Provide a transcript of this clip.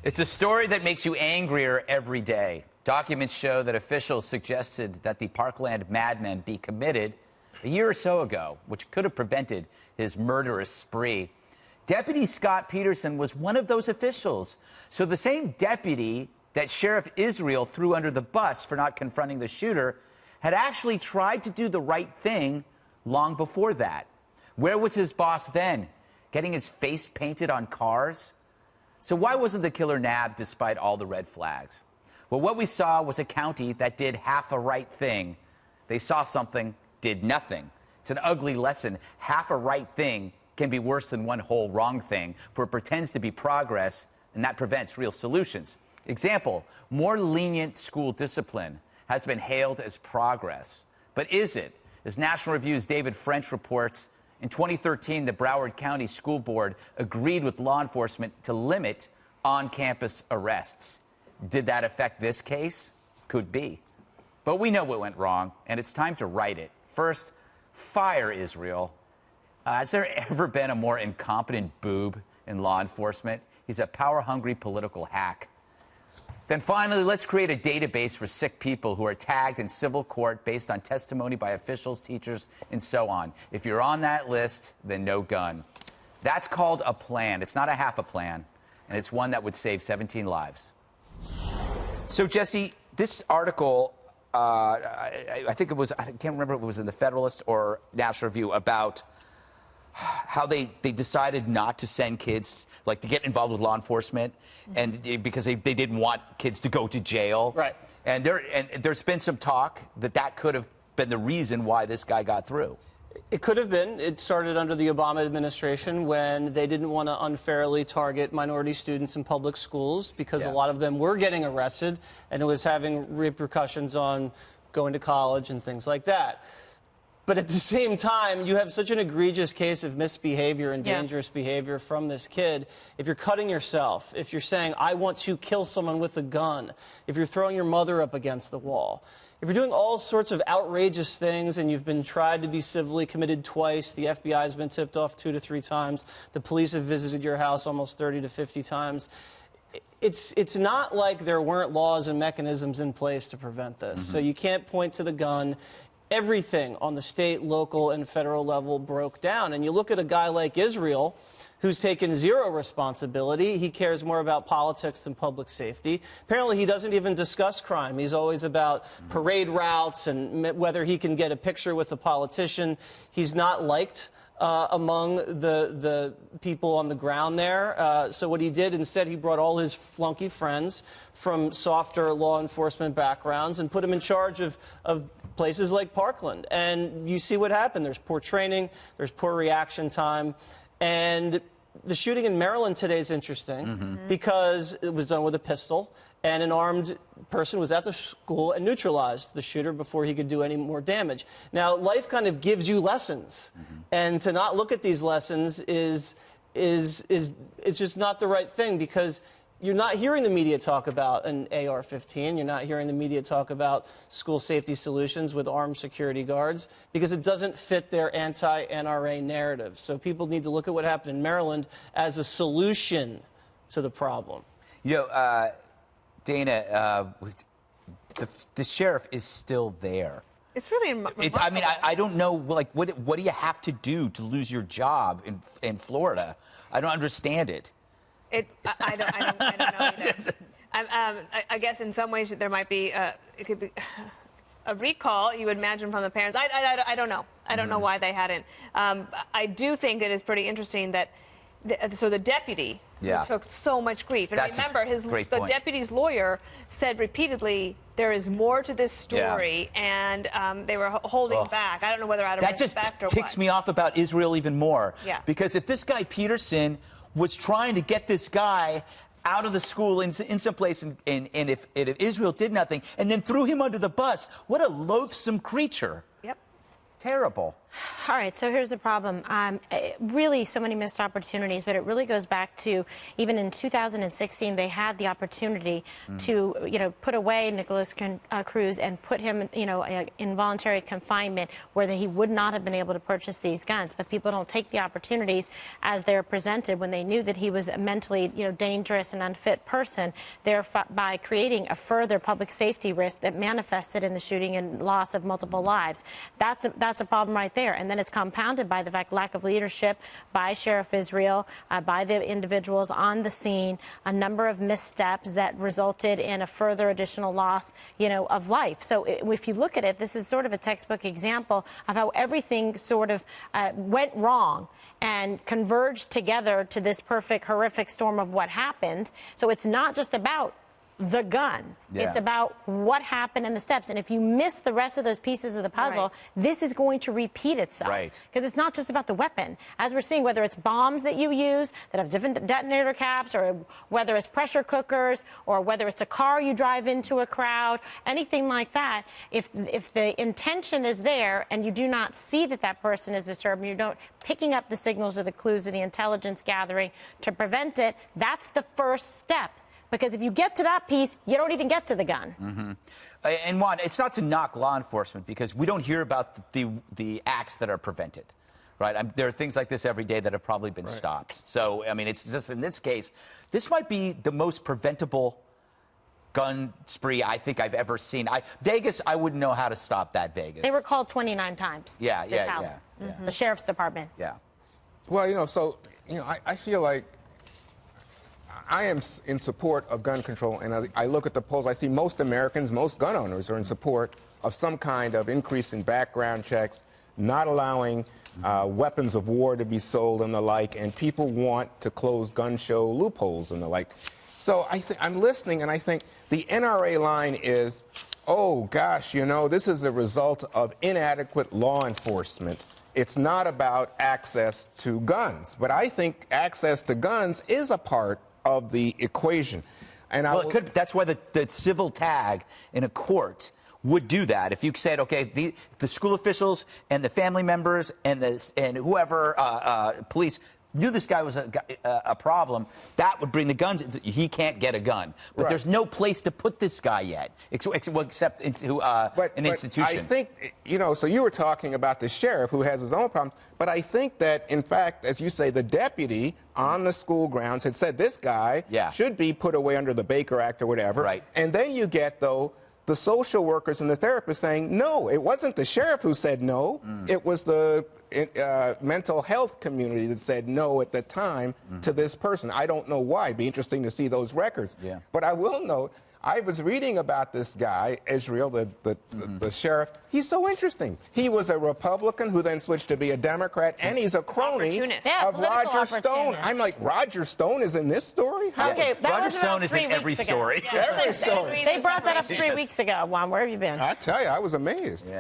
It's a story that makes you angrier every day. Documents show that officials suggested that the Parkland madman be committed a year or so ago, which could have prevented his murderous spree. Deputy Scott Peterson was one of those officials. So the same deputy that Sheriff Israel threw under the bus for not confronting the shooter had actually tried to do the right thing long before that. Where was his boss then? Getting his face painted on cars? So why wasn't the killer nabbed despite all the red flags? Well, what we saw was a county that did half a right thing. They saw something, did nothing. It's an ugly lesson. Half a right thing can be worse than one whole wrong thing, for it pretends to be progress, and that prevents real solutions. Example, more lenient school discipline has been hailed as progress. But is it? As National Review's David French reports, in 2013, the Broward County School Board agreed with law enforcement to limit on-campus arrests. Did that affect this case? Could be. But we know what went wrong, and it's time to right it. First, fire Israel. Has there ever been a more incompetent boob in law enforcement? He's a power-hungry political hack. Then finally, let's create a database for sick people who are tagged in civil court based on testimony by officials, teachers, and so on. If you're on that list, then no gun. That's called a plan. It's not a half a plan, and it's one that would save 17 lives. So, Jesse, this article, I think it was, I can't remember if it was in the Federalist or National Review, about how they decided not to send kids, like, to get involved with law enforcement, and because they didn't want kids to go to jail. Right. And there's been some talk that could have been the reason why this guy got through. It could have been. It started under the Obama administration when they didn't want to unfairly target minority students in public schools because a lot of them were getting arrested, and it was having repercussions on going to college and things like that. But at the same time, you have such an egregious case of misbehavior and dangerous behavior from this kid. If you're cutting yourself, if you're saying, I want to kill someone with a gun, if you're throwing your mother up against the wall, if you're doing all sorts of outrageous things and you've been tried to be civilly committed twice, the FBI has been tipped off 2 to 3 times, the police have visited your house almost 30 to 50 times, it's not like there weren't laws and mechanisms in place to prevent this. So you can't point to the gun. Everything on the state, local, and federal level broke down. And you look at a guy like Israel, who's taken zero responsibility. He cares more about politics than public safety. Apparently, he doesn't even discuss crime. He's always about parade routes and whether he can get a picture with a politician. He's not liked among the people on the ground there. So what he did, instead, he brought all his flunky friends from softer law enforcement backgrounds and put them in charge of places like Parkland. And you see what happened. There's poor training. There's poor reaction time. And the shooting in Maryland today is interesting because it was done with a pistol, and an armed person was at the school and neutralized the shooter before he could do any more damage. Now, life kind of gives you lessons, and to not look at these lessons is just not the right thing, because you're not hearing the media talk about an AR-15. You're not hearing the media talk about school safety solutions with armed security guards because it doesn't fit their anti-NRA narrative. So people need to look at what happened in Maryland as a solution to the problem. You know, Dana, the sheriff is still there. It's really remarkable. I mean, I don't know, like, what do you have to do to lose your job in Florida? I don't understand it. I don't know either. I guess in some ways there might be it could be a recall, you would imagine, from the parents. I don't know. I don't know why they hadn't. I do think that it's pretty interesting that the deputy who took so much grief, and remember the deputy's lawyer said repeatedly there is more to this story, and they were holding back. I don't know whether out of respect or what. That just ticks me off about Israel even more. Yeah. Because if this guy Peterson was trying to get this guy out of the school in some place, and if Israel did nothing and then threw him under the bus, what a loathsome creature. Yep. Terrible. All right, so here's the problem. Really, so many missed opportunities, but it really goes back to even in 2016, they had the opportunity to, put away Nikolas Cruz and put him, in involuntary confinement where he would not have been able to purchase these guns. But people don't take the opportunities as they're presented when they knew that he was a mentally, dangerous and unfit person, thereby creating a further public safety risk that manifested in the shooting and loss of multiple lives. That's a problem right there. And then it's compounded by the lack of leadership by Sheriff Israel, by the individuals on the scene, a number of missteps that resulted in a further additional loss, of life. So if you look at it, this is sort of a textbook example of how everything sort of went wrong and converged together to this perfect, horrific storm of what happened. So it's not just about the gun. Yeah. It's about what happened in the steps. And if you miss the rest of those pieces of the puzzle, this is going to repeat itself. Right. Because it's not just about the weapon. As we're seeing, whether it's bombs that you use that have different detonator caps, or whether it's pressure cookers, or whether it's a car you drive into a crowd, anything like that, if the intention is there and you do not see that that person is disturbed, and you don't picking up the signals or the clues or the intelligence gathering to prevent it, that's the first step. Because if you get to that piece, you don't even get to the gun. Mm-hmm. And Juan, it's not to knock law enforcement, because we don't hear about the acts that are prevented, right? There are things like this every day that have probably been stopped. So, I mean, it's just in this case, this might be the most preventable gun spree I think I've ever seen. Vegas, I wouldn't know how to stop that, Vegas. They were called 29 times. Yeah, this house. The sheriff's department. Yeah. Well, I feel like I am in support of gun control, and I look at the polls. I see most Americans, most gun owners are in support of some kind of increase in background checks, not allowing weapons of war to be sold and the like, and people want to close gun show loopholes and the like. So I'm listening, and I think the NRA line is, oh, gosh, this is a result of inadequate law enforcement. It's not about access to guns. But I think access to guns is a part of the equation. And that's why the civil tag in a court would do that. If you said, okay, the school officials and the family members and whoever, police, knew this guy was a problem, that would bring the guns. He can't get a gun. But there's no place to put this guy yet, except into an institution. I think, so you were talking about the sheriff who has his own problems, but I think that, in fact, as you say, the deputy on the school grounds had said this guy should be put away under the Baker Act or whatever. Right. And then you get, though, the social workers and the therapists saying, no, it wasn't the sheriff who said no. It was the mental health community that said no at the time to this person. I don't know why. It'd be interesting to see those records. Yeah. But I will note, I was reading about this guy, Israel, the sheriff. He's so interesting. He was a Republican who then switched to be a Democrat, and he's a crony of Roger Stone. I'm like, Roger Stone is in this story? Okay, Roger Stone is in every story. Every story. They brought that up 3 weeks ago, Juan. Where have you been? I tell you, I was amazed.